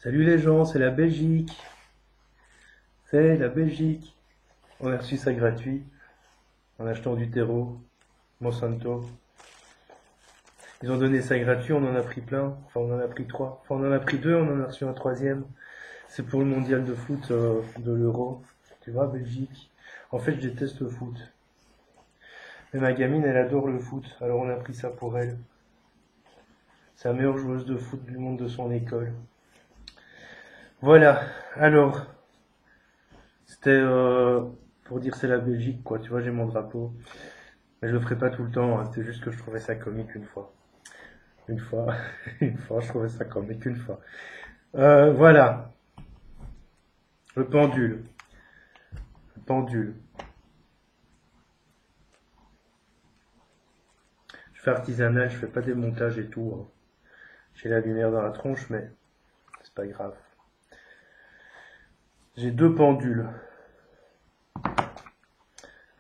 Salut les gens, c'est la Belgique. C'est la Belgique. On a reçu ça gratuit en achetant du terreau, Monsanto. Ils ont donné ça gratuit, on en a pris plein. Enfin, on en a pris trois. Enfin, on en a pris deux, on en a reçu un troisième. C'est pour le mondial de foot de l'Euro. Tu vois, Belgique. En fait, je déteste le foot. Mais ma gamine, elle adore le foot. Alors on a pris ça pour elle. C'est la meilleure joueuse de foot du monde de son école. Voilà. Alors, c'était pour dire c'est la Belgique, quoi. Tu vois, j'ai mon drapeau. Mais je le ferai pas tout le temps, hein. C'est juste que je trouvais ça comique une fois. Une fois, une fois, je trouvais ça comique une fois. Voilà, le pendule. Le pendule. Je fais artisanal, je fais pas des montages et tout, hein. J'ai la lumière dans la tronche, mais c'est pas grave. J'ai deux pendules.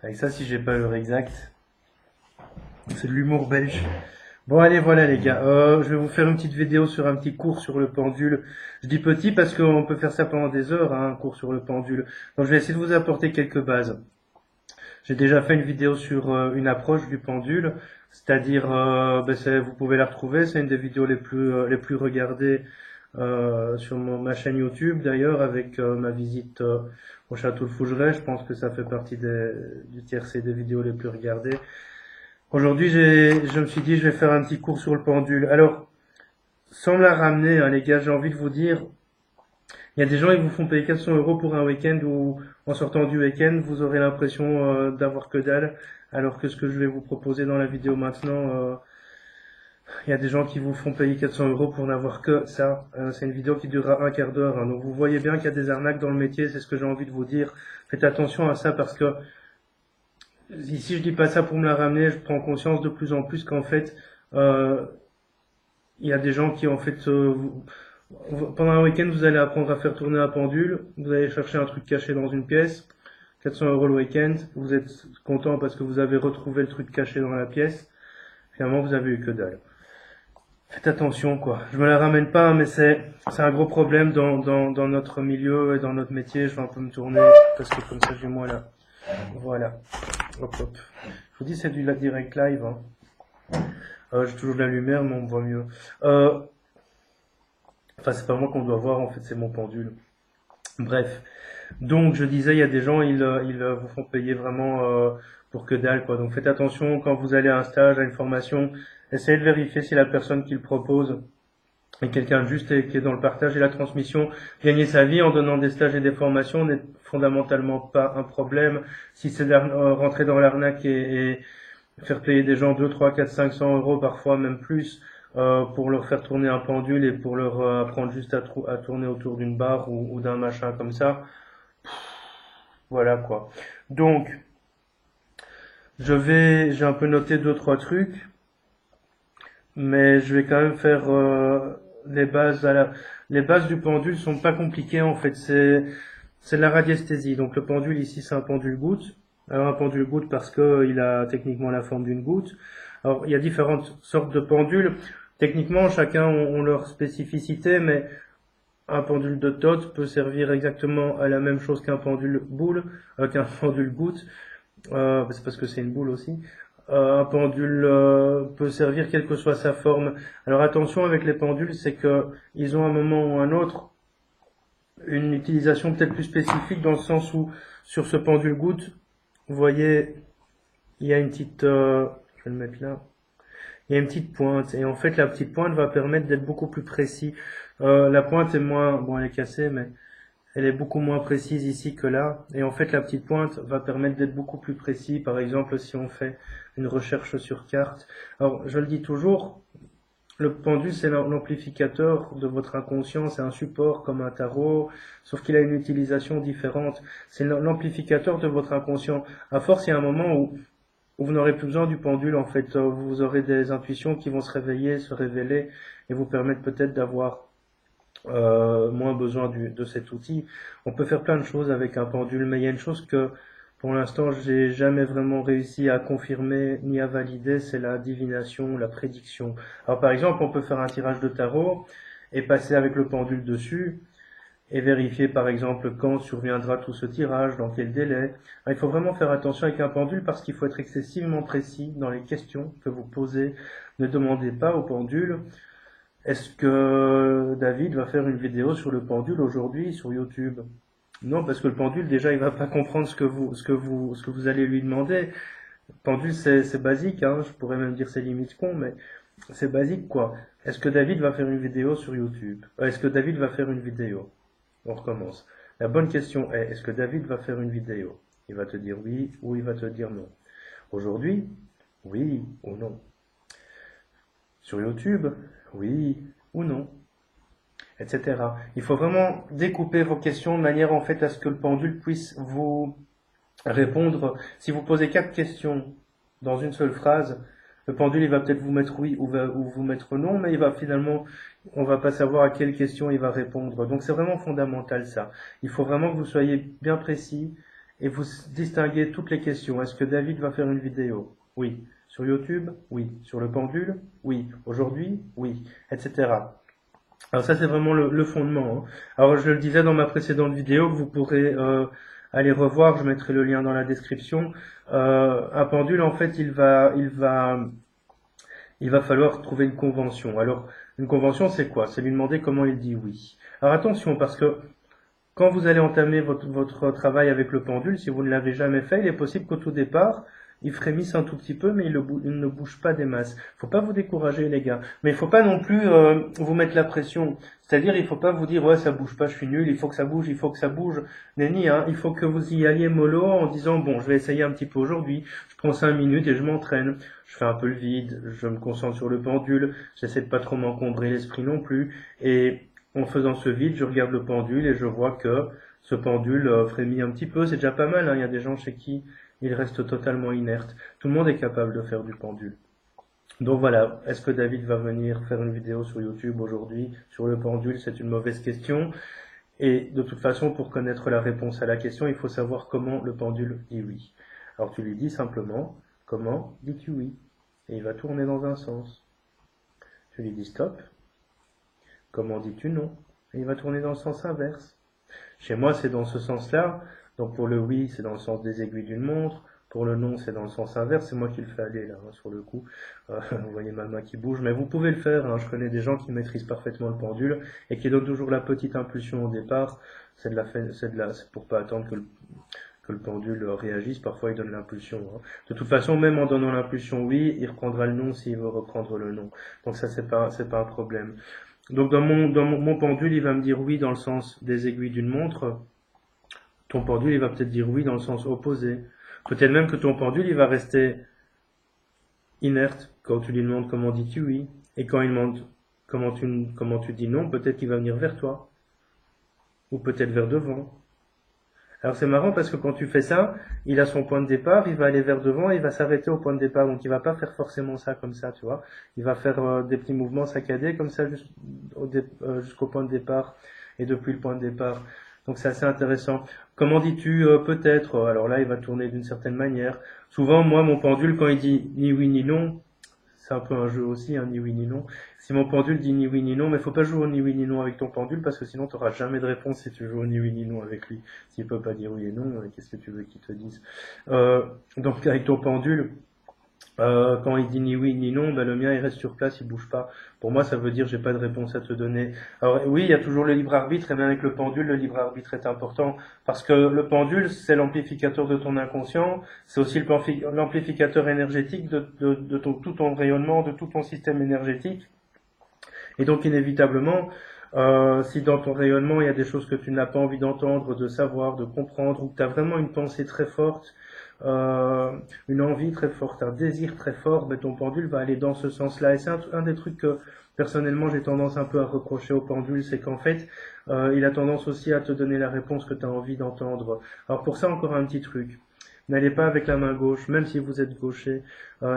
Avec ça, si j'ai pas l'heure exacte, c'est de l'humour belge. Bon, allez, voilà les gars. Je vais vous faire une petite vidéo sur un petit cours sur le pendule. Je dis petit parce qu'on peut faire ça pendant des heures, hein, un cours sur le pendule. Donc, je vais essayer de vous apporter quelques bases. J'ai déjà fait une vidéo sur une approche du pendule, c'est-à-dire, vous pouvez la retrouver, c'est une des vidéos les plus regardées sur ma chaîne YouTube d'ailleurs, avec ma visite au château de Fougeray. Je pense que ça fait partie du tiercé des vidéos les plus regardées. Aujourd'hui, je me suis dit, je vais faire un petit cours sur le pendule. Alors, sans me la ramener, hein, les gars, j'ai envie de vous dire, il y a des gens, ils vous font payer 400 € pour un week-end où, en sortant du week-end, vous aurez l'impression d'avoir que dalle, alors que ce que je vais vous proposer dans la vidéo maintenant, il y a des gens qui vous font payer 400 € pour n'avoir que ça. C'est une vidéo qui durera un quart d'heure, hein. Donc vous voyez bien qu'il y a des arnaques dans le métier, c'est ce que j'ai envie de vous dire. Faites attention à ça parce que ici je dis pas ça pour me la ramener, je prends conscience de plus en plus qu'en fait, euh, il y a des gens qui en fait pendant un week-end, vous allez apprendre à faire tourner un pendule, vous allez chercher un truc caché dans une pièce, 400 € le week-end, vous êtes content parce que vous avez retrouvé le truc caché dans la pièce, finalement vous avez eu que dalle. Faites attention quoi, je me la ramène pas, mais c'est un gros problème dans notre milieu et dans notre métier. Je vais un peu me tourner parce que comme ça j'ai moi là. Voilà, hop hop. Je vous dis c'est du direct live, hein. J'ai toujours de la lumière mais on me voit mieux. Enfin c'est pas moi qu'on doit voir en fait, c'est mon pendule. Bref, donc je disais, il y a des gens, ils vous font payer vraiment pour que dalle, quoi. Donc faites attention quand vous allez à un stage, à une formation, essayez de vérifier si la personne qui le propose est quelqu'un de juste et qui est dans le partage et la transmission. Gagner sa vie en donnant des stages et des formations n'est fondamentalement pas un problème. Si c'est rentrer dans l'arnaque et faire payer des gens 2, 3, 4, 500 € parfois, même plus, pour leur faire tourner un pendule et pour leur apprendre juste à tourner autour d'une barre ou d'un machin comme ça. Voilà quoi. Donc, j'ai un peu noté deux, trois trucs, mais je vais quand même faire les bases les bases du pendule sont pas compliquées en fait. C'est de la radiesthésie. Donc le pendule ici, c'est un pendule goutte. Alors un pendule goutte parce que il a techniquement la forme d'une goutte. Alors il y a différentes sortes de pendules. Techniquement, chacun ont leur spécificité, mais un pendule de Todd peut servir exactement à la même chose qu'un pendule boule, qu'un pendule goutte. C'est parce que c'est une boule aussi. Un pendule peut servir quelle que soit sa forme. Alors attention avec les pendules, c'est que ils ont à un moment ou un autre une utilisation peut-être plus spécifique dans le sens où sur ce pendule goutte, vous voyez, il y a une petite, je vais le mettre là, il y a une petite pointe et en fait la petite pointe va permettre d'être beaucoup plus précis. La pointe est moins, bon elle est cassée mais elle est beaucoup moins précise ici que là. Et en fait, la petite pointe va permettre d'être beaucoup plus précis. Par exemple, si on fait une recherche sur carte. Alors, je le dis toujours, le pendule, c'est l'amplificateur de votre inconscient. C'est un support comme un tarot, sauf qu'il a une utilisation différente. C'est l'amplificateur de votre inconscient. À force, il y a un moment où vous n'aurez plus besoin du pendule. En fait, vous aurez des intuitions qui vont se réveiller, se révéler et vous permettre peut-être d'avoir moins besoin de cet outil. On peut faire plein de choses avec un pendule, mais il y a une chose que pour l'instant j'ai jamais vraiment réussi à confirmer ni à valider, c'est la divination, la prédiction. Alors par exemple, on peut faire un tirage de tarot et passer avec le pendule dessus et vérifier par exemple quand surviendra tout ce tirage, dans quel délai. Il faut vraiment faire attention avec un pendule parce qu'il faut être excessivement précis dans les questions que vous posez. Ne demandez pas au pendule est-ce que David va faire une vidéo sur le pendule aujourd'hui sur YouTube? Non, parce que le pendule, déjà, il va pas comprendre ce que vous allez lui demander. Le pendule, c'est basique, hein. Je pourrais même dire c'est limite con, mais c'est basique, quoi. Est-ce que David va faire une vidéo sur YouTube? Est-ce que David va faire une vidéo? On recommence. La bonne question est, est-ce que David va faire une vidéo? Il va te dire oui ou il va te dire non. Aujourd'hui? Oui ou non. Sur YouTube? Oui ou non, etc. Il faut vraiment découper vos questions de manière en fait à ce que le pendule puisse vous répondre. Si vous posez 4 questions dans une seule phrase, le pendule il va peut-être vous mettre oui ou vous mettre non, mais il va finalement, on va pas savoir à quelle question il va répondre. Donc c'est vraiment fondamental ça. Il faut vraiment que vous soyez bien précis et vous distinguez toutes les questions. Est-ce que David va faire une vidéo? Oui. Sur YouTube? Oui. Sur le pendule? Oui. Aujourd'hui? Oui. Etc. Alors ça c'est vraiment le fondement, hein. Alors je le disais dans ma précédente vidéo, que vous pourrez aller revoir, je mettrai le lien dans la description. Un pendule en fait il va falloir trouver une convention. Alors une convention c'est quoi? C'est lui demander comment il dit oui. Alors attention parce que quand vous allez entamer votre travail avec le pendule, si vous ne l'avez jamais fait, il est possible qu'au tout départ, il frémisse un tout petit peu, mais il ne bouge pas des masses. Faut pas vous décourager, les gars. Mais il faut pas non plus vous mettre la pression. C'est-à-dire, il faut pas vous dire, ouais, ça bouge pas, je suis nul, il faut que ça bouge, il faut que ça bouge. Nenni, hein, il faut que vous y alliez mollo en disant, bon, je vais essayer un petit peu aujourd'hui. Je prends 5 minutes et je m'entraîne. Je fais un peu le vide, je me concentre sur le pendule. J'essaie de pas trop m'encombrer l'esprit non plus. Et en faisant ce vide, je regarde le pendule et je vois que ce pendule frémit un petit peu. C'est déjà pas mal, hein. Il y a des gens chez qui il reste totalement inerte. Tout le monde est capable de faire du pendule. Donc voilà, est-ce que David va venir faire une vidéo sur YouTube aujourd'hui sur le pendule? C'est une mauvaise question. Et de toute façon, pour connaître la réponse à la question, il faut savoir comment le pendule dit oui. Alors tu lui dis simplement, comment dis-tu oui? Et il va tourner dans un sens. Tu lui dis stop. Comment dis-tu non? Et il va tourner dans le sens inverse. Chez moi, c'est dans ce sens-là. Donc pour le oui, c'est dans le sens des aiguilles d'une montre. Pour le non, c'est dans le sens inverse. C'est moi qui le fais aller là, hein, sur le coup. Vous voyez ma main qui bouge, mais vous pouvez le faire, hein. Je connais des gens qui maîtrisent parfaitement le pendule et qui donnent toujours la petite impulsion au départ. C'est pour pas attendre que le pendule réagisse. Parfois, il donne l'impulsion, hein. De toute façon, même en donnant l'impulsion oui, il reprendra le non s'il veut reprendre le non. Donc ça, c'est pas un problème. Donc dans mon pendule, il va me dire oui dans le sens des aiguilles d'une montre. Ton pendule, il va peut-être dire oui dans le sens opposé. Peut-être même que ton pendule, il va rester inerte quand tu lui demandes comment dis-tu oui. Et quand il demande comment tu dis non, peut-être qu'il va venir vers toi. Ou peut-être vers devant. Alors c'est marrant parce que quand tu fais ça, il a son point de départ, il va aller vers devant et il va s'arrêter au point de départ. Donc il va pas faire forcément ça comme ça, tu vois. Il va faire des petits mouvements saccadés comme ça jusqu'au point de départ et depuis le point de départ. Donc c'est assez intéressant. Comment dis-tu peut-être? Alors là, il va tourner d'une certaine manière. Souvent, moi, mon pendule, quand il dit ni oui ni non, c'est un peu un jeu aussi, hein, ni oui ni non. Si mon pendule dit ni oui ni non, mais faut pas jouer au ni oui ni non avec ton pendule parce que sinon tu n'auras jamais de réponse si tu joues au ni oui ni non avec lui. S'il peut pas dire oui et non, qu'est-ce que tu veux qu'il te dise? Donc avec ton pendule, quand il dit ni oui ni non, ben le mien il reste sur place, il bouge pas. Pour moi, ça veut dire j'ai pas de réponse à te donner. Alors oui, il y a toujours le libre arbitre, et même avec le pendule, le libre arbitre est important parce que le pendule, c'est l'amplificateur de ton inconscient, c'est aussi l'amplificateur énergétique de tout ton rayonnement, de tout ton système énergétique. Et donc inévitablement, si dans ton rayonnement il y a des choses que tu n'as pas envie d'entendre, de savoir, de comprendre, ou que tu as vraiment une pensée très forte, une envie très forte, un désir très fort, ben ton pendule va aller dans ce sens-là. Et c'est un des trucs que personnellement j'ai tendance un peu à reprocher au pendule, c'est qu'en fait il a tendance aussi à te donner la réponse que tu as envie d'entendre. Alors pour ça encore un petit truc. N'allez pas avec la main gauche, même si vous êtes gaucher.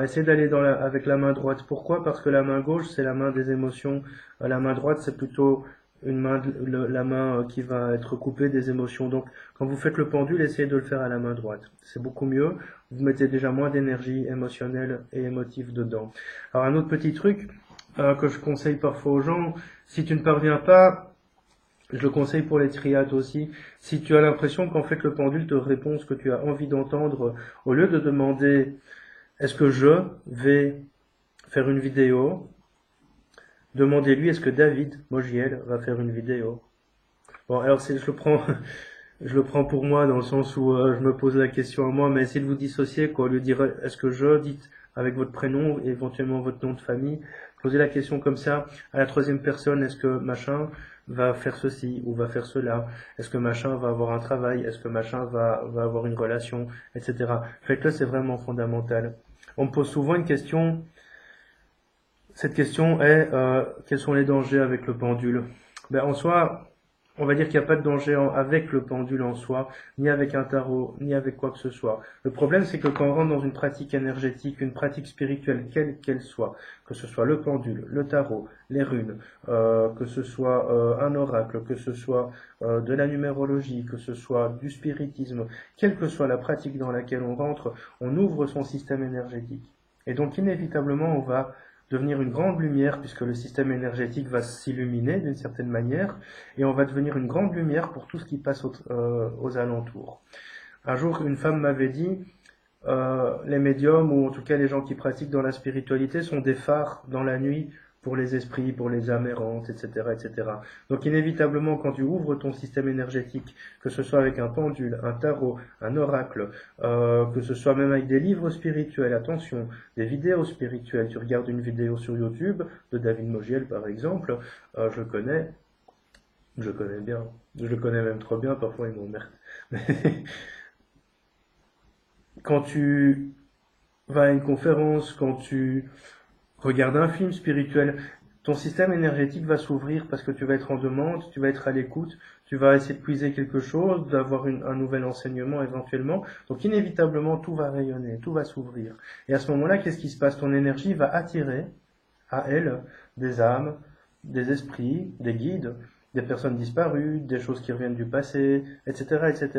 Essayez d'aller avec la main droite. Pourquoi? Parce que la main gauche, c'est la main des émotions. La main droite, c'est plutôt la main qui va être coupée des émotions. Donc, quand vous faites le pendule, essayez de le faire à la main droite. C'est beaucoup mieux. Vous mettez déjà moins d'énergie émotionnelle et émotive dedans. Alors, un autre petit truc, que je conseille parfois aux gens. Si tu ne parviens pas, je le conseille pour les triades aussi. Si tu as l'impression qu'en fait le pendule te répond ce que tu as envie d'entendre, au lieu de demander est-ce que je vais faire une vidéo, demandez-lui est-ce que David Mogiel va faire une vidéo. Bon, alors je le prends, je le prends pour moi dans le sens où je me pose la question à moi, mais essayez de vous dissocier, quoi. Au lieu de dire est-ce que je, dites avec votre prénom et éventuellement votre nom de famille. Posez la question comme ça à la troisième personne, est-ce que machin va faire ceci ou va faire cela? Est-ce que machin va avoir un travail? Est-ce que machin va avoir une relation? Etc. Faites-le, c'est vraiment fondamental. On me pose souvent une question. Cette question est quels sont les dangers avec le pendule? Ben, en soi, on va dire qu'il n'y a pas de danger avec le pendule en soi, ni avec un tarot, ni avec quoi que ce soit. Le problème, c'est que quand on rentre dans une pratique énergétique, une pratique spirituelle, quelle qu'elle soit, que ce soit le pendule, le tarot, les runes, que ce soit un oracle, que ce soit de la numérologie, que ce soit du spiritisme, quelle que soit la pratique dans laquelle on rentre, on ouvre son système énergétique. Et donc, inévitablement, on va devenir une grande lumière, puisque le système énergétique va s'illuminer d'une certaine manière, et on va devenir une grande lumière pour tout ce qui passe aux alentours. Un jour, une femme m'avait dit, les médiums, ou en tout cas les gens qui pratiquent dans la spiritualité, sont des phares dans la nuit pour les esprits, pour les âmes errantes, etc., etc. Donc inévitablement, quand tu ouvres ton système énergétique, que ce soit avec un pendule, un tarot, un oracle, que ce soit même avec des livres spirituels, attention, des vidéos spirituelles, tu regardes une vidéo sur YouTube de David Mogiel par exemple, je le connais bien, je le connais même trop bien, parfois il m'emmerde. Quand tu vas à une conférence, quand tu regardes un film spirituel, ton système énergétique va s'ouvrir parce que tu vas être en demande, tu vas être à l'écoute, tu vas essayer de puiser quelque chose, d'avoir un nouvel enseignement éventuellement. Donc inévitablement, tout va rayonner, tout va s'ouvrir. Et à ce moment-là, qu'est-ce qui se passe? Ton énergie va attirer à elle des âmes, des esprits, des guides, des personnes disparues, des choses qui reviennent du passé, etc., etc.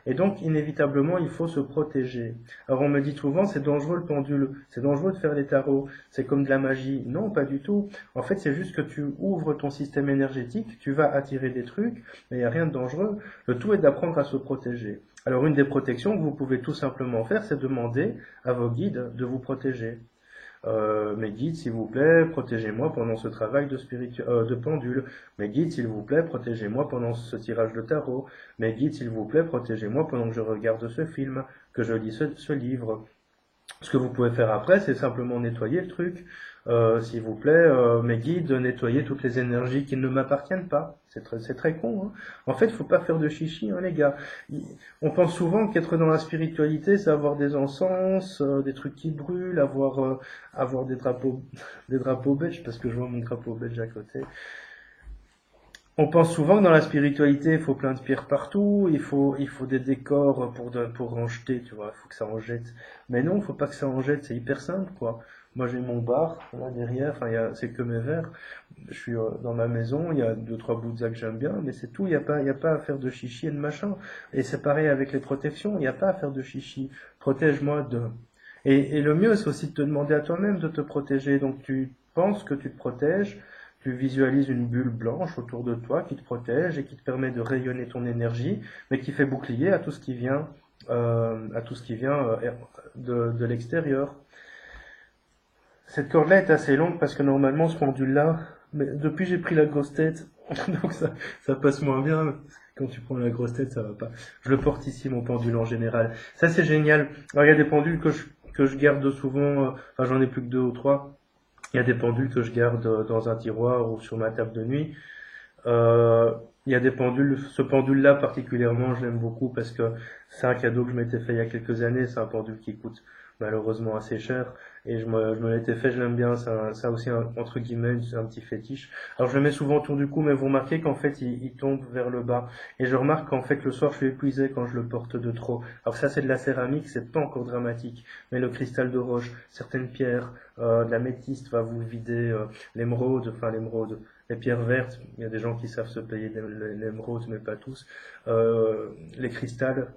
Et donc, inévitablement, il faut se protéger. Alors, on me dit souvent, c'est dangereux le pendule, c'est dangereux de faire les tarots, c'est comme de la magie. Non, pas du tout. En fait, c'est juste que tu ouvres ton système énergétique, tu vas attirer des trucs, mais il n'y a rien de dangereux. Le tout est d'apprendre à se protéger. Alors, une des protections que vous pouvez tout simplement faire, c'est demander à vos guides de vous protéger. Mes guides, s'il vous plaît, protégez-moi pendant ce travail de pendule. Mes guides, s'il vous plaît, protégez-moi pendant ce tirage de tarot. Mes guides, s'il vous plaît, protégez-moi pendant que je regarde ce film, que je lis ce livre. Ce que vous pouvez faire après, c'est simplement nettoyer le truc. S'il vous plaît, mes guides, nettoyer toutes les énergies qui ne m'appartiennent pas. C'est très con. Hein. En fait, il faut pas faire de chichi, hein, les gars. On pense souvent qu'être dans la spiritualité, c'est avoir des encens, des trucs qui brûlent, avoir des drapeaux belges, parce que je vois mon drapeau belge à côté. On pense souvent que dans la spiritualité, il faut plein de pierres partout, il faut des décors pour en jeter, tu vois, il faut que ça en jette. Mais non, il faut pas que ça en jette, c'est hyper simple, quoi. Moi, j'ai mon bar, là, derrière, enfin, c'est que mes verres. Je suis dans ma maison, il y a deux, trois bouts que j'aime bien, mais c'est tout, il y a pas à faire de chichi et de machin. Et c'est pareil avec les protections, il n'y a pas à faire de chichi. Protège-moi de... Et le mieux, c'est aussi de te demander à toi-même de te protéger. Donc, tu penses que tu te protèges, tu visualises une bulle blanche autour de toi qui te protège et qui te permet de rayonner ton énergie, mais qui fait bouclier à tout ce qui vient, de l'extérieur. Cette corde-là est assez longue parce que normalement ce pendule-là, mais depuis j'ai pris la grosse tête, donc ça passe moins bien. Quand tu prends la grosse tête, ça va pas. Je le porte ici, mon pendule en général. Ça c'est génial. Alors il y a des pendules que je garde souvent, enfin j'en ai plus que deux ou trois. Il y a des pendules que je garde dans un tiroir ou sur ma table de nuit. Euh, il y a des pendules, ce pendule-là particulièrement, je l'aime beaucoup parce que c'est un cadeau que je m'étais fait il y a quelques années. C'est un pendule qui coûte malheureusement assez cher et je me l'étais fait, je l'aime bien. Ça aussi entre guillemets un petit fétiche. Alors je le mets souvent autour du cou, mais vous remarquez qu'en fait il tombe vers le bas et je remarque qu'en fait le soir je suis épuisé quand je le porte de trop. Alors ça c'est de la céramique, c'est pas encore dramatique, mais le cristal de roche, certaines pierres, de la métiste va vous vider, l'émeraude. Les pierres vertes, il y a des gens qui savent se payer l'émeraude, mais pas tous. Les cristals,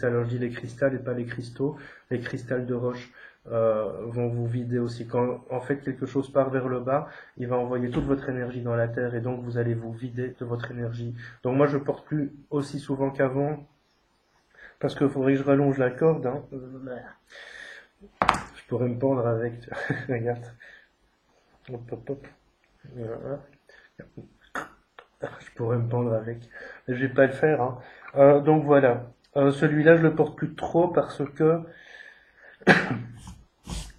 alors je dis les cristals et pas les cristaux, les cristals de roche. vont vous vider aussi. Quand en fait quelque chose part vers le bas, il va envoyer toute votre énergie dans la terre et donc vous allez vous vider de votre énergie. Donc moi je porte plus aussi souvent qu'avant parce qu'il faudrait que je rallonge la corde. Hein. Je pourrais me pendre avec. Regarde. Hop, hop, hop. Voilà. Je pourrais me pendre avec. Mais je vais pas le faire. Hein. Donc voilà. Celui-là je le porte plus trop parce que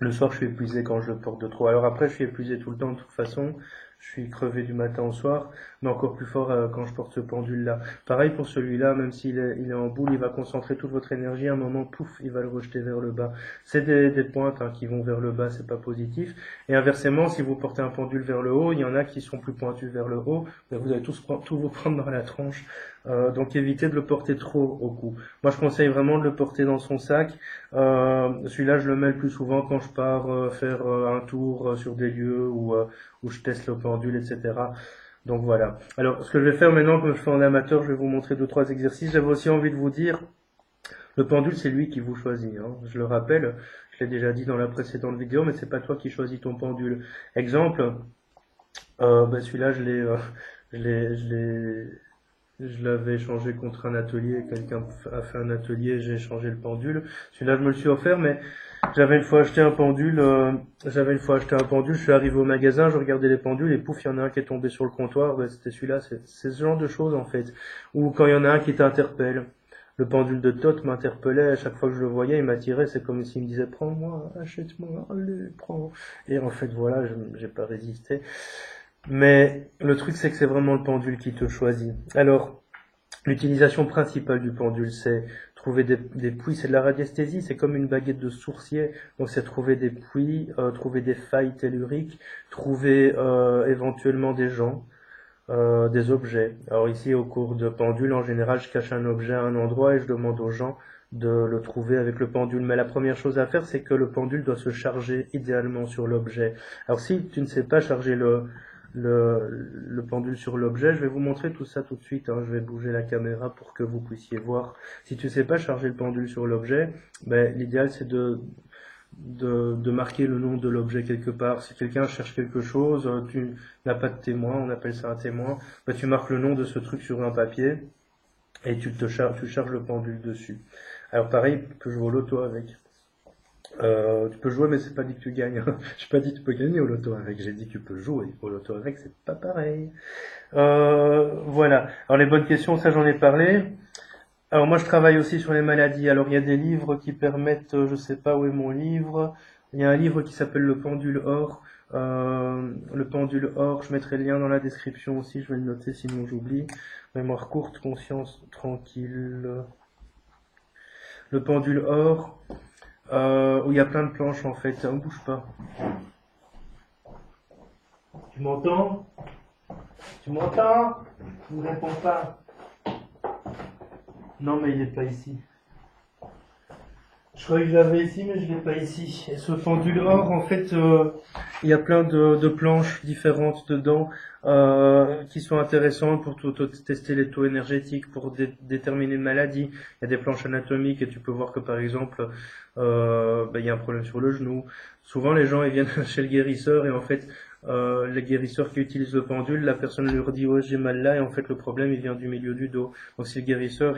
le soir, je suis épuisé quand je le porte de trop. Alors après, je suis épuisé tout le temps de toute façon. Je suis crevé du matin au soir, mais encore plus fort quand je porte ce pendule-là. Pareil pour celui-là, même il est en boule, il va concentrer toute votre énergie. À un moment, pouf, il va le rejeter vers le bas. C'est des pointes hein, qui vont vers le bas, c'est pas positif. Et inversement, si vous portez un pendule vers le haut, il y en a qui sont plus pointus vers le haut, mais vous allez tout vous prendre dans la tranche. Donc évitez de le porter trop au cou. Moi, je conseille vraiment de le porter dans son sac. Celui-là, je le mets le plus souvent quand je pars faire un tour sur des lieux où je teste le pendule, etc. Donc voilà. Alors, ce que je vais faire maintenant, comme je fais en amateur, je vais vous montrer 2-3 exercices. J'avais aussi envie de vous dire, le pendule, c'est lui qui vous choisit. Hein. Je le rappelle, je l'ai déjà dit dans la précédente vidéo, mais c'est pas toi qui choisis ton pendule. Exemple, celui-là, je l'avais échangé contre un atelier, quelqu'un a fait un atelier, j'ai échangé le pendule. Celui-là, je me le suis offert, mais j'avais une fois acheté un pendule, je suis arrivé au magasin, je regardais les pendules et pouf, il y en a un qui est tombé sur le comptoir, c'était celui-là, c'est ce genre de choses en fait. Ou quand il y en a un qui t'interpelle. Le pendule de Tot m'interpellait, à chaque fois que je le voyais, il m'attirait, c'est comme s'il me disait prends-moi, achète-moi, allez, prends. Et en fait voilà, j'ai pas résisté. Mais le truc, c'est que c'est vraiment le pendule qui te choisit. Alors, l'utilisation principale du pendule, c'est trouver des puits, c'est de la radiesthésie, c'est comme une baguette de sourcier. Donc, c'est trouver des puits, trouver des failles telluriques, trouver éventuellement des gens, des objets. Alors ici, au cours de pendule, en général, je cache un objet à un endroit et je demande aux gens de le trouver avec le pendule. Mais la première chose à faire, c'est que le pendule doit se charger idéalement sur l'objet. Alors si tu ne sais pas charger le pendule sur l'objet. Je vais vous montrer tout ça tout de suite. Hein. Je vais bouger la caméra pour que vous puissiez voir. Si tu sais pas charger le pendule sur l'objet, l'idéal c'est de marquer le nom de l'objet quelque part. Si quelqu'un cherche quelque chose, tu n'as pas de témoin, on appelle ça un témoin, tu marques le nom de ce truc sur un papier et tu charges le pendule dessus. Alors pareil, tu peux jouer au loto avec. Tu peux jouer, mais c'est pas dit que tu gagnes. J'ai pas dit que tu peux gagner au loto avec. J'ai dit que tu peux jouer au loto avec. C'est pas pareil. Voilà. Alors les bonnes questions, ça j'en ai parlé. Alors moi je travaille aussi sur les maladies. Alors il y a des livres qui permettent, je sais pas où est mon livre. Il y a un livre qui s'appelle Le Pendule Or. Le Pendule Or, je mettrai le lien dans la description aussi. Je vais le noter sinon j'oublie. Mémoire courte, conscience tranquille. Le Pendule Or. Où il y a plein de planches en fait, on bouge pas. Tu m'entends? Tu m'entends? Tu me réponds pas. Non mais il est pas ici. Je croyais que je l'avais ici mais je l'ai pas ici. Et ce pendule or en fait, il y a plein de planches différentes dedans qui sont intéressantes pour tester les taux énergétiques, pour déterminer une maladie. Il y a des planches anatomiques et tu peux voir que par exemple il y a un problème sur le genou. Souvent les gens ils viennent chez le guérisseur et en fait les guérisseurs qui utilisent le pendule, la personne leur dit ouais j'ai mal là et en fait le problème il vient du milieu du dos. Donc si le guérisseur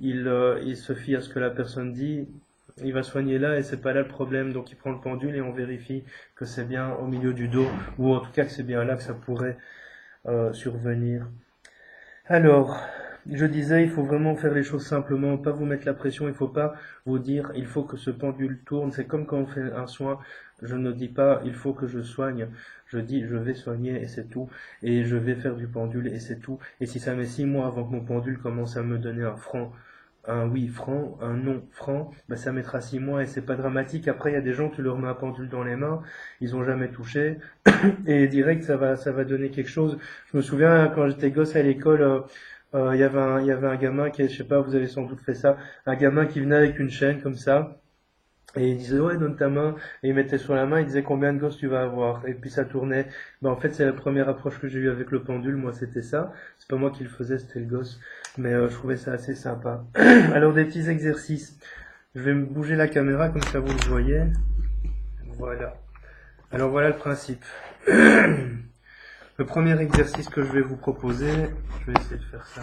il se fie à ce que la personne dit, il va soigner là et c'est pas là le problème. Donc il prend le pendule et on vérifie que c'est bien au milieu du dos ou en tout cas que c'est bien là que ça pourrait survenir. Alors, je disais, il faut vraiment faire les choses simplement, pas vous mettre la pression, il faut pas vous dire, il faut que ce pendule tourne. C'est comme quand on fait un soin, je ne dis pas, il faut que je soigne. Je dis, je vais soigner et c'est tout. Et je vais faire du pendule et c'est tout. Et si ça met 6 mois avant que mon pendule commence à me donner un oui franc, un non franc, ça mettra 6 mois et c'est pas dramatique. Après, il y a des gens, tu leur mets un pendule dans les mains, ils ont jamais touché, et direct, ça va donner quelque chose. Je me souviens, quand j'étais gosse à l'école, il y avait un gamin qui, je sais pas, vous avez sans doute fait ça, un gamin qui venait avec une chaîne comme ça, et il disait ouais donne ta main, et il mettait sur la main, il disait combien de gosses tu vas avoir, et puis ça tournait. En fait c'est la première approche que j'ai eue avec le pendule, moi c'était ça, c'est pas moi qui le faisais, c'était le gosse, mais je trouvais ça assez sympa. Alors des petits exercices, je vais me bouger la caméra comme ça vous le voyez. Voilà. Alors voilà le principe. Le premier exercice que je vais vous proposer, je vais essayer de faire ça.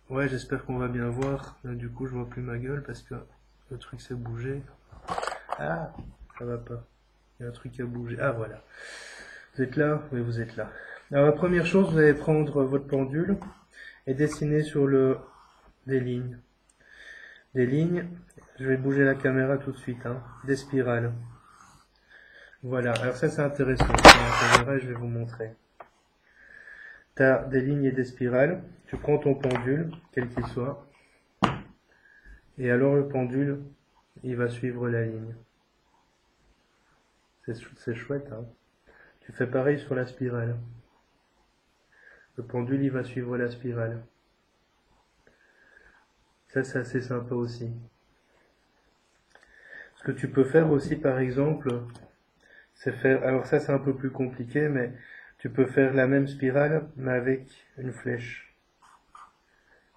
Ouais, j'espère qu'on va bien voir. Là, du coup, je vois plus ma gueule parce que le truc s'est bougé. Ah, ça va pas. Il y a un truc qui a bougé. Ah, voilà. Vous êtes là? Oui, vous êtes là. Alors, la première chose, vous allez prendre votre pendule et dessiner sur des lignes. Des lignes, je vais bouger la caméra tout de suite, hein. Des spirales. Voilà, alors ça c'est intéressant. Sur la caméra, je vais vous montrer. Tu as des lignes et des spirales. Tu prends ton pendule, quel qu'il soit. Et alors le pendule, il va suivre la ligne. C'est chouette, hein. Tu fais pareil sur la spirale. Le pendule, il va suivre la spirale. Ça, c'est assez sympa aussi. Ce que tu peux faire aussi, par exemple, c'est faire... Alors ça, c'est un peu plus compliqué, mais tu peux faire la même spirale, mais avec une flèche.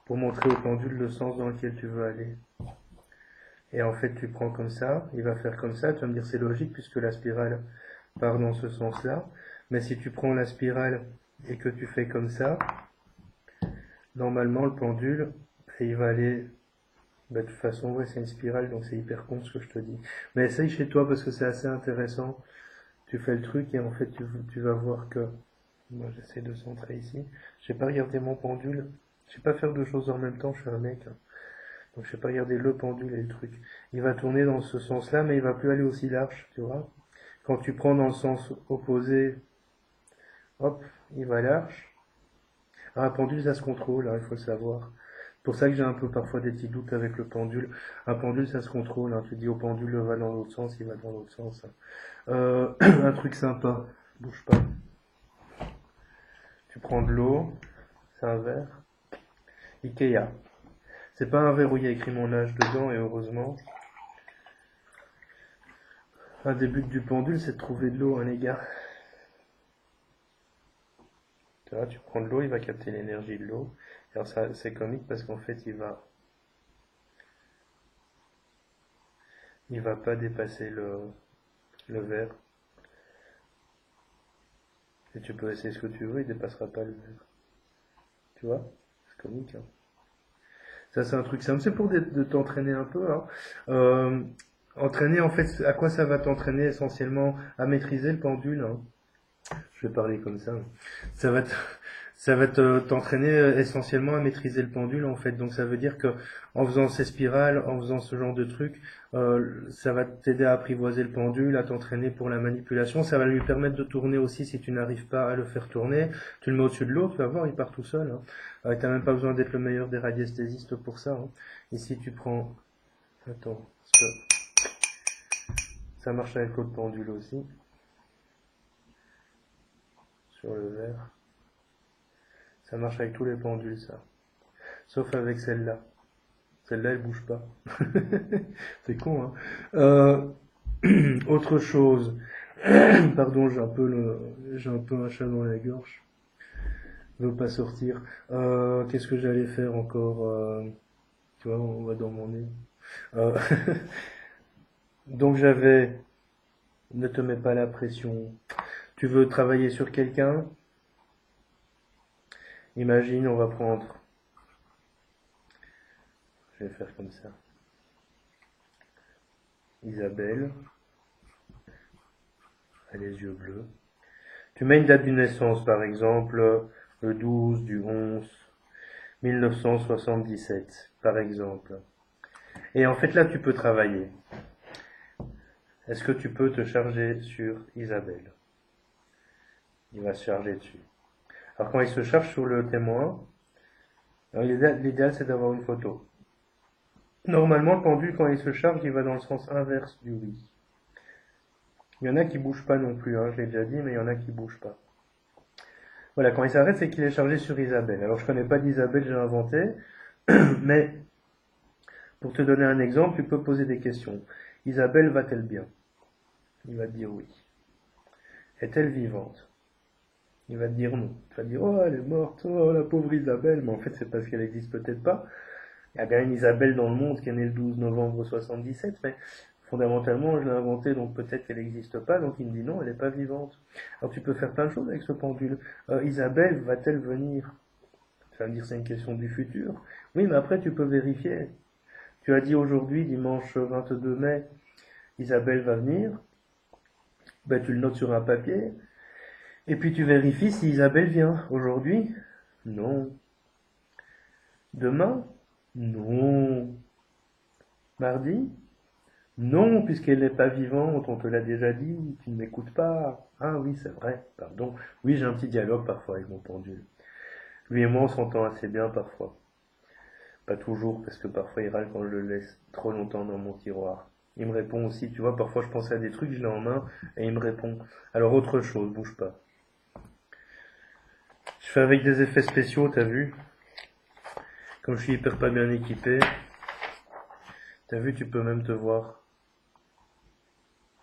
Pour montrer au pendule le sens dans lequel tu veux aller. Et en fait, tu prends comme ça, il va faire comme ça. Tu vas me dire c'est logique puisque la spirale part dans ce sens-là. Mais si tu prends la spirale et que tu fais comme ça, normalement le pendule, il va aller... de toute façon, ouais, c'est une spirale, donc c'est hyper con ce que je te dis. Mais essaye chez toi parce que c'est assez intéressant. Tu fais le truc et en fait, tu vas voir que... Moi, j'essaie de centrer ici. Je vais pas regarder mon pendule. Je sais pas faire deux choses en même temps, je suis un mec. Donc je sais pas regarder le pendule et le truc. Il va tourner dans ce sens-là, mais il va plus aller aussi large, tu vois. Quand tu prends dans le sens opposé, hop, il va large. Alors un pendule, ça se contrôle, hein, il faut le savoir. C'est pour ça que j'ai un peu parfois des petits doutes avec le pendule. Un pendule, ça se contrôle. Hein. Tu dis au pendule, va dans l'autre sens, il va dans l'autre sens. Un truc sympa, bouge pas. Tu prends de l'eau, c'est un verre. Ikea. C'est pas un verre où il y a écrit mon âge dedans, et heureusement. Un des buts du pendule, c'est de trouver de l'eau, hein, les gars. Tu vois, tu prends de l'eau, il va capter l'énergie de l'eau. Alors ça, c'est comique parce qu'en fait, il va pas dépasser le verre. Et tu peux essayer ce que tu veux, il dépassera pas le verre. Tu vois? C'est comique, hein. Ça, c'est un truc simple. C'est pour de t'entraîner un peu, hein. Entraîner, en fait, à quoi ça va t'entraîner essentiellement? À maîtriser le pendule, hein. Je vais parler comme ça. Ça va te, ça va t'entraîner essentiellement à maîtriser le pendule en fait. Donc ça veut dire que en faisant ces spirales, en faisant ce genre de trucs, ça va t'aider à apprivoiser le pendule, à t'entraîner pour la manipulation. Ça va lui permettre de tourner aussi si tu n'arrives pas à le faire tourner. Tu le mets au-dessus de l'eau, tu vas voir, il part tout seul. Hein. T'as même pas besoin d'être le meilleur des radiesthésistes pour ça. Hein. Ici tu prends, attends, parce que ça marche avec l'autre pendule aussi. Sur le verre. Ça marche avec tous les pendules, ça. Sauf avec celle-là. Celle-là, elle bouge pas. C'est con, hein. Autre chose. Pardon, j'ai un peu un chat dans la gorge. Je veux pas sortir. Qu'est-ce que j'allais faire encore tu vois, on va dans mon nez. Euh, donc j'avais, ne te mets pas la pression. Tu veux travailler sur quelqu'un? Imagine, on va prendre. Je vais faire comme ça. Isabelle. Elle a les yeux bleus. Tu mets une date de naissance, par exemple, le 12 du 11 1977, par exemple. Et en fait, là, tu peux travailler. Est-ce que tu peux te charger sur Isabelle? Il va se charger dessus. Alors, quand il se charge sur le témoin, l'idéal, c'est d'avoir une photo. Normalement, le pendule, quand il se charge, il va dans le sens inverse du oui. Il y en a qui bougent pas non plus, hein, je l'ai déjà dit, mais il y en a qui bougent pas. Voilà, quand il s'arrête, c'est qu'il est chargé sur Isabelle. Alors, je connais pas d'Isabelle, j'ai inventé, mais pour te donner un exemple, tu peux poser des questions. Isabelle va-t-elle bien? Il va te dire oui. Est-elle vivante? Il va te dire non. Tu vas te dire, oh, elle est morte, oh, la pauvre Isabelle. Mais en fait, c'est parce qu'elle existe peut-être pas. Il y a bien une Isabelle dans le monde qui est née le 12 novembre 77, mais Fondamentalement, je l'ai inventée, donc peut-être qu'elle n'existe pas, donc il me dit non, elle n'est pas vivante. Alors tu peux faire plein de choses avec ce pendule. Isabelle va-t-elle venir? Tu vas me dire c'est une question du futur. Oui, mais après tu peux vérifier. Tu as dit aujourd'hui, dimanche 22 mai, Isabelle va venir. Ben, tu le notes sur un papier. Et puis tu vérifies si Isabelle vient. Aujourd'hui? Non. Demain? Non. Mardi? Non, puisqu'elle n'est pas vivante, on te l'a déjà dit, tu ne m'écoutes pas. Ah oui, c'est vrai, pardon. Oui, j'ai un petit dialogue parfois avec mon pendule. Lui et moi, on s'entend assez bien parfois. Pas toujours, parce que parfois il râle quand je le laisse trop longtemps dans mon tiroir. Il me répond aussi, tu vois, parfois je pense à des trucs, je l'ai en main, et il me répond. Alors autre chose, bouge pas. Je fais avec des effets spéciaux, t'as vu? Comme je suis hyper pas bien équipé, t'as vu, tu peux même te voir.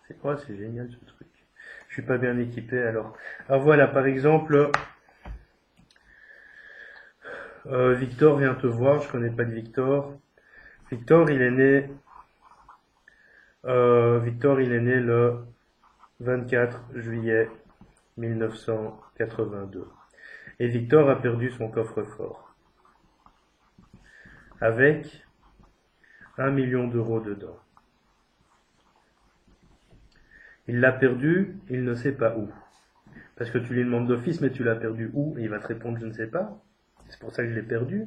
C'est quoi, c'est génial ce truc. Je suis pas bien équipé alors. Ah voilà, par exemple, Victor vient te voir, je connais pas de Victor. Victor, Victor, il est né le 24 juillet 1982. Et Victor a perdu son coffre-fort. Avec 1 million d'euros dedans. Il l'a perdu, il ne sait pas où. Parce que tu lui demandes d'office, mais tu l'as perdu où? Et il va te répondre, je ne sais pas. C'est pour ça que je l'ai perdu.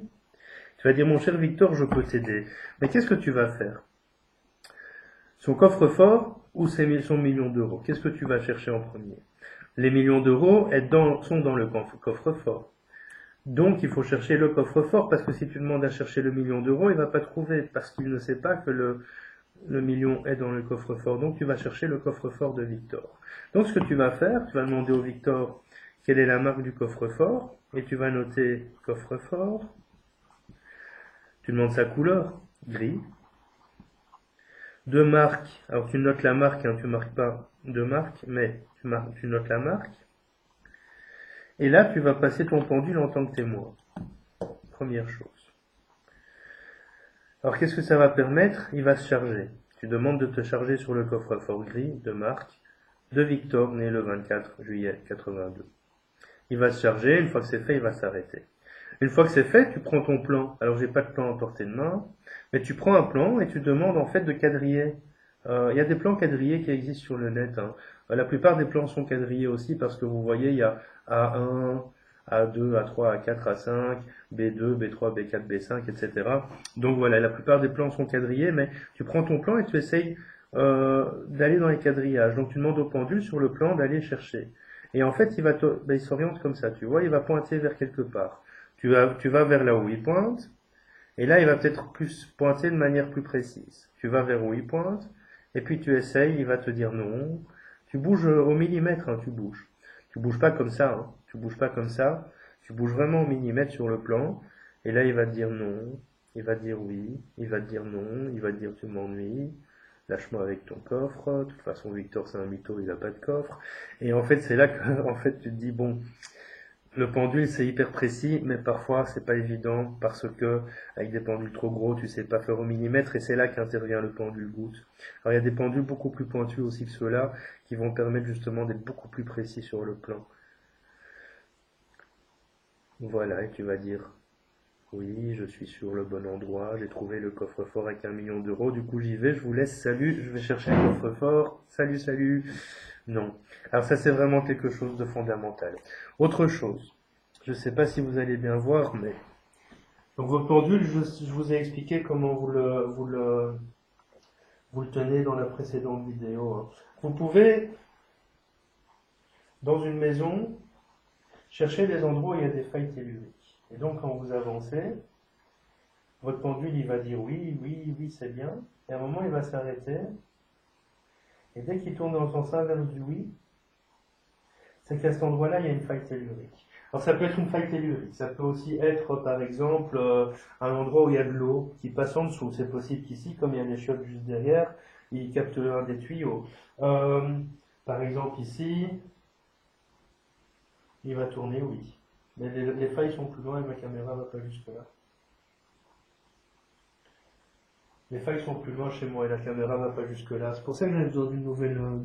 Tu vas dire, mon cher Victor, je peux t'aider. Mais qu'est-ce que tu vas faire? Son coffre-fort ou son million d'euros? Qu'est-ce que tu vas chercher en premier? Les millions d'euros sont dans le coffre-fort. Donc il faut chercher le coffre-fort, parce que si tu demandes à chercher le million d'euros, il ne va pas trouver, parce qu'il ne sait pas que le million est dans le coffre-fort. Donc tu vas chercher le coffre-fort de Victor. Donc ce que tu vas faire, tu vas demander au Victor quelle est la marque du coffre-fort, et tu vas noter coffre-fort. Tu demandes sa couleur, gris. De marque, alors tu notes la marque, hein, tu marques pas de marque, mais tu notes la marque. Et là, tu vas passer ton pendule en tant que témoin. Première chose. Alors qu'est-ce que ça va permettre? Il va se charger. Tu demandes de te charger sur le coffre-fort gris de marque de Victor, né le 24 juillet 82. Il va se charger, une fois que c'est fait, il va s'arrêter. Une fois que c'est fait, tu prends ton plan. Alors j'ai pas de plan à portée de main, mais tu prends un plan et tu demandes en fait de quadriller. Il y a des plans quadrillés qui existent sur le net, hein. La plupart des plans sont quadrillés aussi parce que vous voyez, il y a A1, A2, A3, A4, A5, B2, B3, B4, B5, etc. Donc voilà, la plupart des plans sont quadrillés, mais tu prends ton plan et tu essayes d'aller dans les quadrillages. Donc tu demandes au pendule sur le plan d'aller chercher. Et en fait, il s'oriente comme ça, tu vois, il va pointer vers quelque part. Tu vas vers là où il pointe, et là, il va peut-être plus pointer de manière plus précise. Tu vas vers où il pointe, et puis tu essayes, il va te dire non. Tu bouges au millimètre, hein, tu bouges. Tu bouges pas comme ça, hein. Tu bouges pas comme ça. Tu bouges vraiment au millimètre sur le plan, et là, il va te dire non. Il va te dire oui. Il va te dire non. Il va te dire tu m'ennuies. Lâche-moi avec ton coffre. De toute façon, Victor, c'est un mytho, il a pas de coffre. Et en fait, c'est là que, en fait, tu te dis bon, le pendule, c'est hyper précis, mais parfois, c'est pas évident parce que, avec des pendules trop gros, tu sais pas faire au millimètre et c'est là qu'intervient le pendule goutte. Alors, il y a des pendules beaucoup plus pointus aussi que ceux-là qui vont permettre justement d'être beaucoup plus précis sur le plan. Voilà, et tu vas dire, oui, je suis sur le bon endroit, j'ai trouvé le coffre-fort avec 1 million d'euros, du coup j'y vais, je vous laisse, salut, je vais chercher un coffre-fort, salut, salut. Non. Alors ça c'est vraiment quelque chose de fondamental. Autre chose, je ne sais pas si vous allez bien voir, mais... Donc votre pendule, je vous ai expliqué comment vous le tenez dans la précédente vidéo, hein. Vous pouvez, dans une maison, chercher des endroits où il y a des failles telluriques. Et donc quand vous avancez, votre pendule il va dire oui, oui, oui, c'est bien. Et à un moment il va s'arrêter. Et dès qu'il tourne dans le sens inverse du oui, c'est qu'à cet endroit-là, il y a une faille tellurique. Alors ça peut être une faille tellurique, ça peut aussi être par exemple un endroit où il y a de l'eau qui passe en dessous. C'est possible qu'ici, comme il y a les chiottes juste derrière, il capte un des tuyaux. Par exemple ici, il va tourner oui. Mais les failles sont plus loin et ma caméra va pas jusque là. Les failles sont plus loin chez moi et la caméra va pas jusque là. C'est pour ça que j'ai besoin du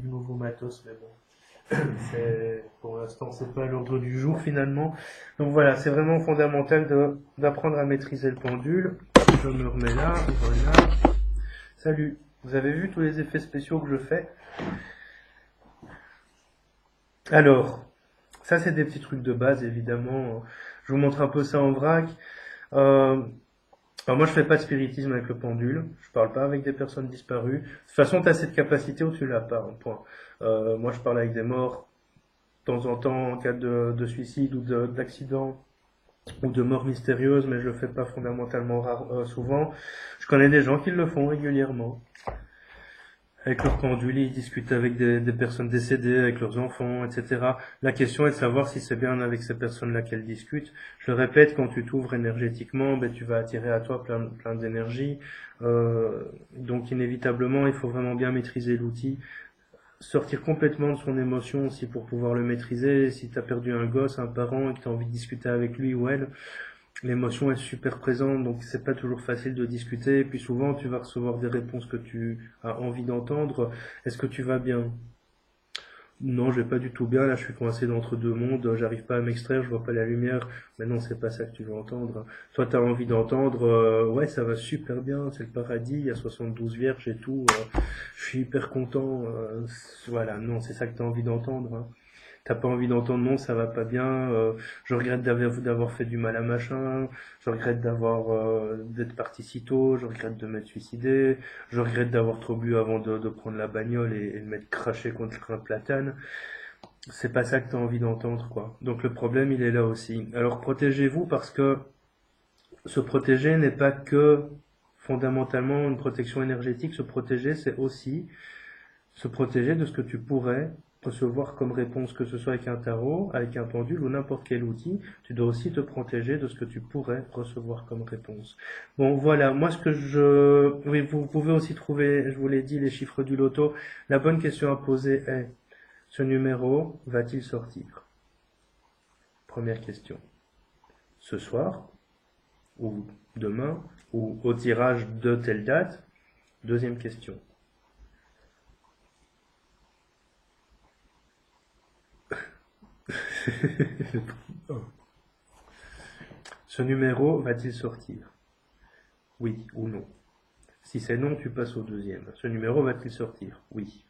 nouveau matos, mais bon. Pour l'instant, c'est pas à l'ordre du jour finalement. Donc voilà, c'est vraiment fondamental d'apprendre à maîtriser le pendule. Je me remets là, voilà. Salut. Vous avez vu tous les effets spéciaux que je fais? Alors, ça c'est des petits trucs de base évidemment. Je vous montre un peu ça en vrac. Euh, Alors moi je fais pas de spiritisme avec le pendule, je parle pas avec des personnes disparues. De toute façon tu as cette capacité ou tu l'as pas, un point. Moi je parle avec des morts de temps en temps en cas de suicide ou d'accident ou de mort mystérieuse, mais je le fais pas fondamentalement souvent. Je connais des gens qui le font régulièrement. Avec leur pendule, ils discutent avec des personnes décédées, avec leurs enfants, etc. La question est de savoir si c'est bien avec ces personnes-là qu'elles discutent. Je le répète, quand tu t'ouvres énergétiquement, ben, tu vas attirer à toi plein d'énergie. Donc inévitablement, il faut vraiment bien maîtriser l'outil. Sortir complètement de son émotion aussi pour pouvoir le maîtriser. Si tu as perdu un gosse, un parent et que tu as envie de discuter avec lui ou elle, l'émotion est super présente, donc c'est pas toujours facile de discuter. Et puis souvent, tu vas recevoir des réponses que tu as envie d'entendre. Est-ce que tu vas bien? Non, je vais pas du tout bien. Là, je suis coincé d'entre deux mondes. J'arrive pas à m'extraire, je vois pas la lumière. Mais non, c'est pas ça que tu veux entendre. Toi, tu as envie d'entendre, ouais, ça va super bien, c'est le paradis, il y a 72 vierges et tout. Je suis hyper content. Voilà, non, c'est ça que tu as envie d'entendre, hein. T'as pas envie d'entendre non, ça va pas bien, je regrette d'avoir fait du mal à machin, je regrette d'être parti si tôt, je regrette de m'être suicidé, je regrette d'avoir trop bu avant de prendre la bagnole et de m'être craché contre un platane. C'est pas ça que t'as envie d'entendre, quoi. Donc le problème, il est là aussi. Alors protégez-vous parce que se protéger n'est pas que fondamentalement une protection énergétique. Se protéger, c'est aussi se protéger de ce que tu pourrais recevoir comme réponse, que ce soit avec un tarot, avec un pendule ou n'importe quel outil. Tu dois aussi te protéger de ce que tu pourrais recevoir comme réponse. Bon, voilà. Moi, ce que oui, vous pouvez aussi trouver, je vous l'ai dit, les chiffres du loto. La bonne question à poser est, ce numéro va-t-il sortir? Première question. Ce soir, ou demain, ou au tirage de telle date? Deuxième question. Ce numéro va-t-il sortir? Oui ou non? Si c'est non, tu passes au deuxième. Ce numéro va-t-il sortir? Oui.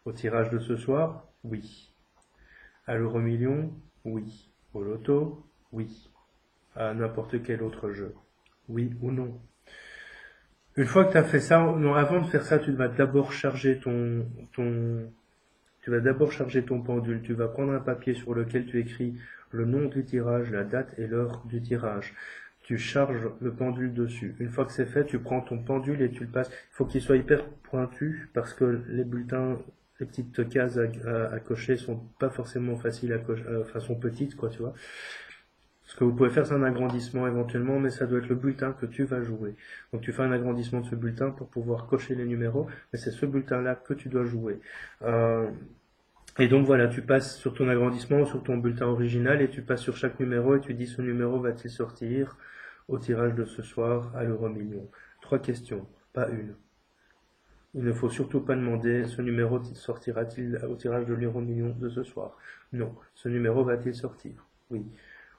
Au tirage de ce soir? Oui. À l'euro-million? Oui. Au loto? Oui. À n'importe quel autre jeu? Oui ou non? Une fois que tu as fait ça, non, avant de faire ça, tu vas d'abord charger tu vas d'abord charger ton pendule. Tu vas prendre un papier sur lequel tu écris le nom du tirage, la date et l'heure du tirage. Tu charges le pendule dessus. Une fois que c'est fait, tu prends ton pendule et tu le passes. Il faut qu'il soit hyper pointu parce que les bulletins, les petites cases à cocher sont pas forcément faciles à cocher, enfin sont petites quoi, tu vois. Ce que vous pouvez faire, c'est un agrandissement éventuellement, mais ça doit être le bulletin que tu vas jouer. Donc tu fais un agrandissement de ce bulletin pour pouvoir cocher les numéros, mais c'est ce bulletin-là que tu dois jouer. Et donc voilà, tu passes sur ton agrandissement, sur ton bulletin original, et tu passes sur chaque numéro et tu dis ce numéro va-t-il sortir au tirage de ce soir à l'euro-million. 3 questions, pas une. Il ne faut surtout pas demander ce numéro sortira-t-il au tirage de l'euro-million de ce soir. Non, ce numéro va-t-il sortir? Oui.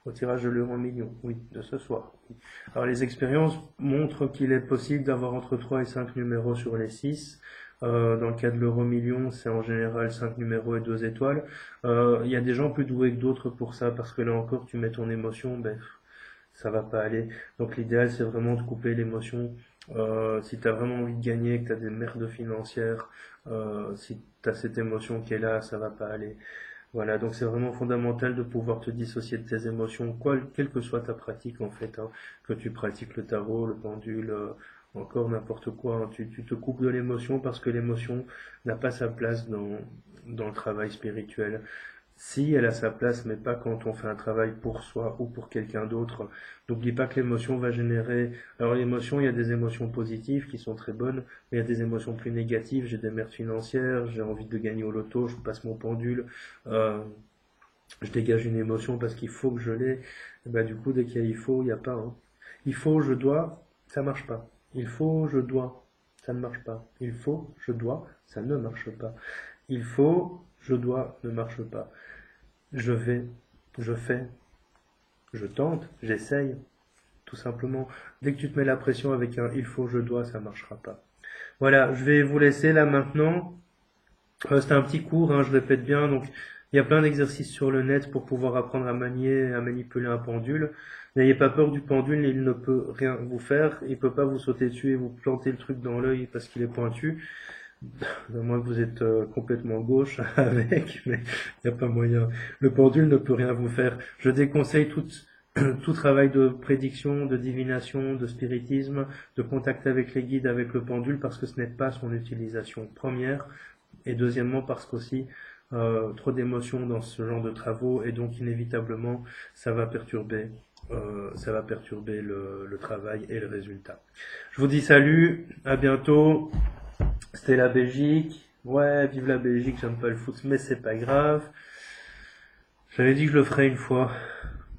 Au tirage de l'euro-million? Oui, de ce soir. Oui. Alors les expériences montrent qu'il est possible d'avoir entre 3 et 5 numéros sur les 6. Dans le cas de l'euro-million, c'est en général 5 numéros et 2 étoiles. Il y a des gens plus doués que d'autres pour ça, parce que là encore, tu mets ton émotion, ben, ça va pas aller. Donc l'idéal, c'est vraiment de couper l'émotion. Si tu as vraiment envie de gagner, que tu as des merdes financières, si tu as cette émotion qui est là, ça va pas aller. Voilà, donc c'est vraiment fondamental de pouvoir te dissocier de tes émotions, quelle que soit ta pratique en fait, hein, que tu pratiques le tarot, le pendule, encore n'importe quoi, hein, tu te coupes de l'émotion parce que l'émotion n'a pas sa place dans le travail spirituel. Si elle a sa place, mais pas quand on fait un travail pour soi ou pour quelqu'un d'autre. N'oublie pas que l'émotion va générer. Alors l'émotion, il y a des émotions positives qui sont très bonnes, mais il y a des émotions plus négatives. J'ai des merdes financières, j'ai envie de gagner au loto, je passe mon pendule, euh, je dégage une émotion parce qu'il faut que je l'ai. Et bah, du coup, dès qu'il y a il faut, il n'y a pas, hein. Il faut, je dois, ça marche pas. Il faut, je dois. ça ne marche pas. Il faut, je dois, ça ne marche pas. Il faut, je dois, ne marche pas. Je vais, je fais, je tente, j'essaye, tout simplement. Dès que tu te mets la pression avec un il faut, je dois, ça marchera pas. Voilà, je vais vous laisser là maintenant. C'était un petit cours, hein, je répète bien, donc il y a plein d'exercices sur le net pour pouvoir apprendre à manier, à manipuler un pendule. N'ayez pas peur du pendule, il ne peut rien vous faire, il peut pas vous sauter dessus et vous planter le truc dans l'œil parce qu'il est pointu. À moins que vous êtes complètement gauche avec, mais il n'y a pas moyen. Le pendule ne peut rien vous faire. Je déconseille tout travail de prédiction, de divination, de spiritisme, de contact avec les guides, avec le pendule, parce que ce n'est pas son utilisation première. Et deuxièmement, parce qu'aussi, trop d'émotions dans ce genre de travaux, et donc inévitablement, ça va perturber, le travail et le résultat. Je vous dis salut, à bientôt. C'était la Belgique. Ouais, vive la Belgique, j'aime pas le foot, mais c'est pas grave. J'avais dit que je le ferais une fois.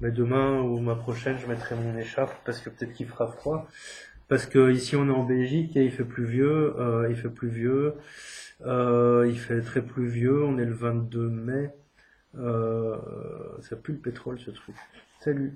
Mais demain ou ma prochaine, je mettrai mon écharpe parce que peut-être qu'il fera froid. Parce que ici on est en Belgique et il fait pluvieux, il fait très pluvieux, on est le 22 mai. Ça pue le pétrole ce truc. Salut.